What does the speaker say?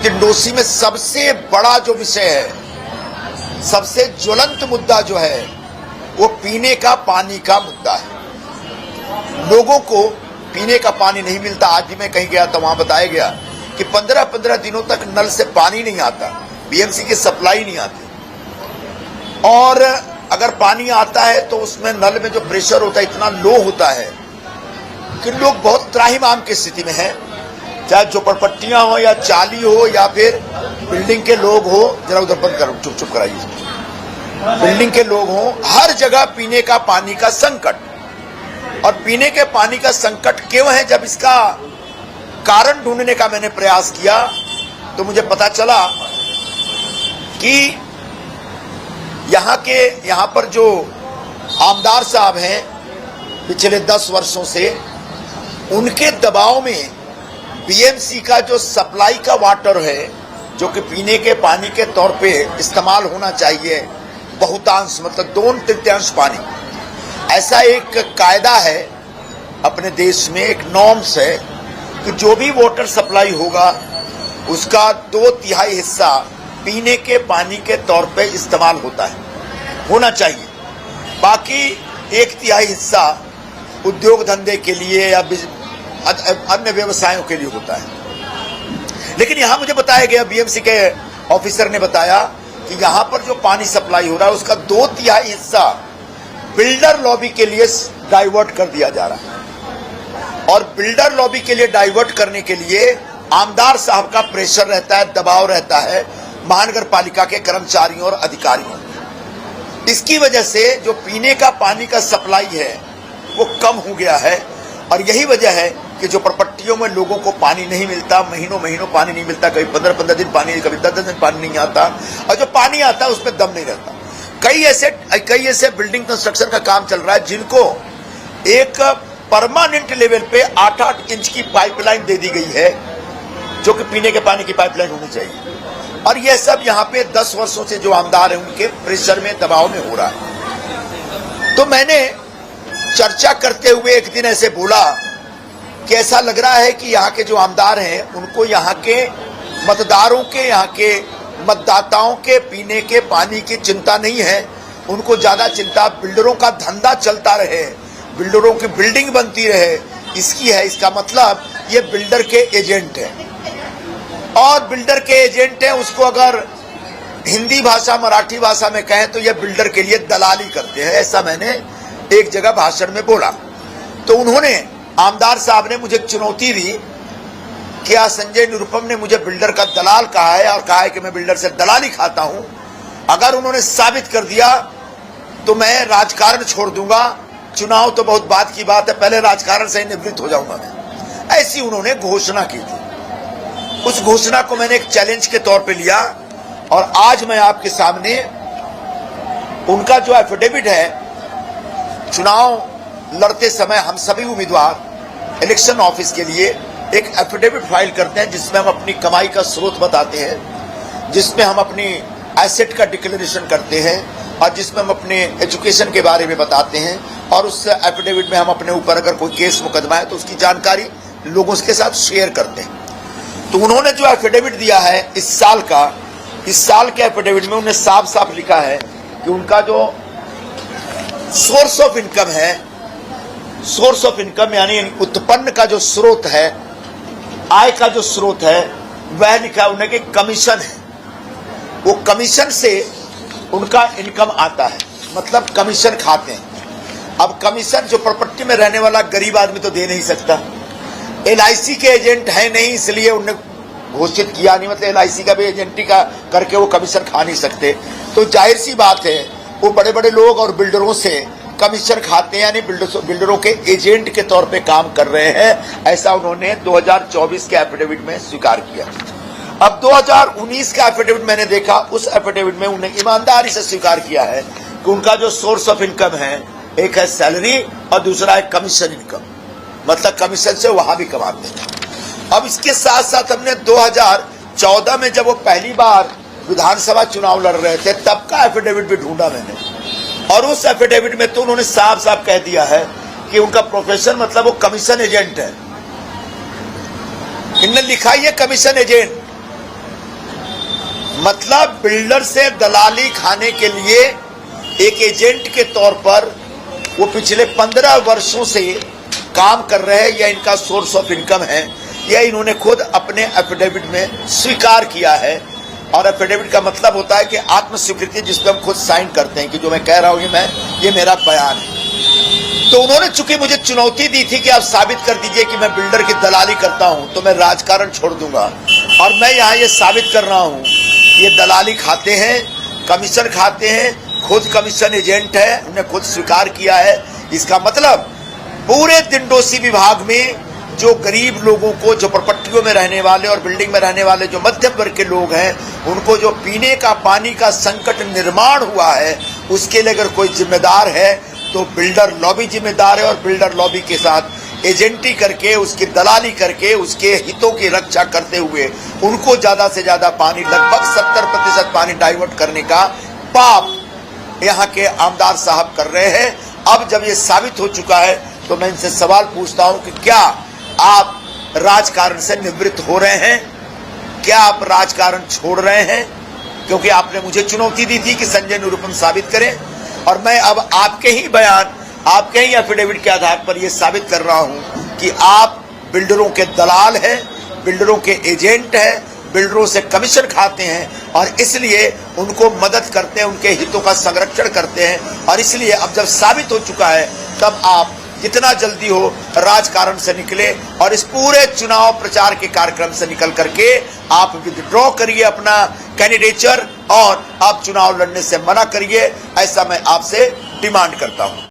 तिंडोसी में सबसे बड़ा जो विषय है, सबसे ज्वलंत मुद्दा जो है, वो पीने का पानी का मुद्दा है। लोगों को पीने का पानी नहीं मिलता। आज भी मैं कहीं गया था, वहां बताया गया कि 15-15 दिनों तक नल से पानी नहीं आता, बीएमसी की सप्लाई नहीं आती। और अगर पानी आता है तो उसमें नल में जो प्रेशर होता है इतना लो होता है कि लोग बहुत त्राहिमाम की स्थिति में हैं, चाहे झोपड़पट्टियां हो या चाली हो या फिर बिल्डिंग के लोग हो। जरा उधर बंद करो, चुप कराइए। बिल्डिंग के लोग हो, हर जगह पीने का पानी का संकट। और पीने के पानी का संकट क्यों है? जब इसका कारण ढूंढने का मैंने प्रयास किया तो मुझे पता चला कि यहाँ पर जो आमदार साहब हैं पिछले 10 वर्षों से, उनके दबाव में बीएमसी का जो सप्लाई का वाटर है, जो कि पीने के पानी के तौर पे इस्तेमाल होना चाहिए, बहुतांश मतलब 2/3 पानी, ऐसा एक कायदा है अपने देश में, एक नॉर्म्स है कि जो भी वाटर सप्लाई होगा उसका 2/3 हिस्सा पीने के पानी के तौर पे इस्तेमाल होना चाहिए। बाकी 1/3 हिस्सा उद्योग धंधे के लिए या अन्य व्यवसायों के लिए होता है। लेकिन यहां मुझे बताया गया, बीएमसी के ऑफिसर ने बताया कि यहां पर जो पानी सप्लाई हो रहा है उसका 2/3 हिस्सा बिल्डर लॉबी के लिए डाइवर्ट कर दिया जा रहा है। और बिल्डर लॉबी के लिए डाइवर्ट करने के लिए आमदार साहब का प्रेशर रहता है, दबाव रहता है महानगर पालिका के कर्मचारियों और अधिकारियों। इसकी वजह से जो पीने का पानी का सप्लाई है वो कम हो गया है। और यही वजह है कि जो प्रपट्टियों में लोगों को पानी नहीं मिलता, महीनों महीनों पानी नहीं मिलता, कभी 15-15 दिन पानी, कभी 10-10 दिन पानी नहीं आता, और जो पानी आता है उसमें दम नहीं रहता। कई ऐसे बिल्डिंग कंस्ट्रक्शन का काम चल रहा है जिनको एक परमानेंट लेवल पे 8-8 इंच की पाइपलाइन दे दी गई है, जो कि पीने के पानी की पाइपलाइन होनी चाहिए। और यह सब यहाँ पे 10 वर्षों से जो आमदार हैं उनके प्रेशर में, दबाव में हो रहा है। तो मैंने चर्चा करते हुए एक दिन ऐसे बोला कि ऐसा लग रहा है कि यहाँ के जो आमदार हैं उनको यहाँ के मतदारों के, यहाँ के मतदाताओं के पीने के पानी की चिंता नहीं है। उनको ज्यादा चिंता बिल्डरों का धंधा चलता रहे, बिल्डरों की बिल्डिंग बनती रहे, इसकी है। इसका मतलब ये बिल्डर के एजेंट है। और बिल्डर के एजेंट है, उसको अगर हिंदी भाषा, मराठी भाषा में कहें तो ये बिल्डर के लिए दलाली करते हैं। ऐसा मैंने एक जगह भाषण में बोला। तो उन्होंने, आमदार साहब ने मुझे चुनौती दी, क्या संजय निरुपम ने मुझे बिल्डर का दलाल कहा है और कहा है कि मैं बिल्डर से दलाली खाता हूं। अगर उन्होंने साबित कर दिया तो मैं राजकारण छोड़ दूंगा। चुनाव तो बहुत बाद की बात है, पहले राजकारण से निवृत्त हो जाऊंगा मैं। ऐसी उन्होंने घोषणा की थी। उस घोषणा को मैंने एक चैलेंज के तौर पे लिया और आज मैं आपके सामने उनका जो एफिडेविट है, चुनाव लड़ते समय हम सभी उम्मीदवार इलेक्शन ऑफिस के लिए एक एफिडेविट फाइल करते हैं जिसमें हम अपनी कमाई का स्रोत बताते हैं, जिसमें हम अपनी एसेट का डिक्लेरेशन करते हैं और जिसमें हम अपने एजुकेशन के बारे में बताते हैं। और उस एफिडेविट में हम अपने ऊपर अगर कोई केस मुकदमा है तो उसकी जानकारी लोगों के साथ शेयर करते हैं। तो उन्होंने जो एफिडेविट दिया है इस साल के एफिडेविट में उन्होंने साफ साफ लिखा है कि उनका जो सोर्स ऑफ इनकम है, सोर्स ऑफ इनकम यानी उत्पन्न का जो स्रोत है, आय का जो स्रोत है, वह लिखा है उन्हें कि कमीशन है। वो कमीशन से उनका इनकम आता है, मतलब कमीशन खाते हैं। अब कमीशन जो प्रॉपर्टी में रहने वाला गरीब आदमी तो दे नहीं सकता। एलआईसी के एजेंट है नहीं, इसलिए उन्होंने घोषित किया नहीं, मतलब एलआईसी का भी एजेंटी का करके वो कमीशन खा नहीं सकते। तो जाहिर सी बात है वो बड़े बड़े लोग और बिल्डरों से कमीशन खाते हैं, यानी बिल्डरों के एजेंट के तौर पे काम कर रहे हैं। ऐसा उन्होंने 2024 के एफिडेविट में स्वीकार किया। अब 2019 का एफिडेविट मैंने देखा, उस एफिडेविट में उन्होंने ईमानदारी से स्वीकार किया है कि उनका जो सोर्स ऑफ इनकम है, एक है सैलरी और दूसरा है कमीशन इनकम, मतलब कमीशन से वहां भी कमाते हैं। अब इसके साथ साथ हमने 2014 में जब वो पहली बार विधानसभा चुनाव लड़ रहे थे तब का एफिडेविट भी ढूंढा मैंने, और उस एफिडेविट में तो उन्होंने साफ साफ कह दिया है कि उनका प्रोफेशन मतलब वो कमीशन एजेंट है। इन्होंने लिखा ही है कमीशन एजेंट। मतलब बिल्डर से दलाली खाने के लिए एक एजेंट के तौर पर वो पिछले 15 वर्षों से काम कर रहे हैं, या इनका सोर्स ऑफ इनकम है, या इन्होंने खुद अपने एफिडेविट में स्वीकार किया है। और एफिडेविट का मतलब होता है कि आत्मस्वीकृति, जिसपे हम खुद साइन करते हैं कि जो मैं कह रहा हूं ये मेरा बयान है। तो उन्होंने चूंकि मुझे चुनौती दी थी कि आप साबित कर दीजिए कि मैं बिल्डर की दलाली करता हूं, तो मैं राजकारण छोड़ दूंगा। और मैं यहां ये साबित कर रहा हूं, ये दलाली खाते हैं, कमीशन खाते हैं, खुद कमीशन एजेंट है, उन्होंने खुद स्वीकार किया है। इसका मतलब पूरे दिंडोसी विभाग में जो गरीब लोगों को, जो प्रॉपर्टियों में रहने वाले और बिल्डिंग में रहने वाले जो मध्यम वर्ग के लोग हैं, उनको जो पीने का पानी का संकट निर्माण हुआ है, उसके लिए अगर कोई जिम्मेदार है तो बिल्डर लॉबी जिम्मेदार है। और बिल्डर लॉबी के साथ एजेंटी करके, उसकी दलाली करके, उसके हितों की रक्षा करते हुए उनको ज्यादा से ज्यादा पानी, लगभग 70% पानी डाइवर्ट करने का पाप यहाँ के आमदार साहब कर रहे हैं। अब जब ये साबित हो चुका है तो मैं इनसे सवाल पूछता हूं कि क्या आप राजकारण से निवृत्त हो रहे हैं? क्या आप राजकारण छोड़ रहे हैं? क्योंकि आपने मुझे चुनौती दी थी कि संजय निरुपम साबित करें, और मैं अब आपके ही बयान, आपके ही एफिडेविट के आधार पर यह साबित कर रहा हूं कि आप बिल्डरों के दलाल हैं, बिल्डरों के एजेंट हैं, बिल्डरों से कमीशन खाते हैं, और इसलिए उनको मदद करते हैं, उनके हितों का संरक्षण करते हैं। और इसलिए अब जब साबित हो चुका है, तब आप जितना जल्दी हो राजकारण से निकले और इस पूरे चुनाव प्रचार के कार्यक्रम से निकल करके आप विथड्रॉ करिए अपना कैंडिडेचर, और आप चुनाव लड़ने से मना करिए। ऐसा मैं आपसे डिमांड करता हूं।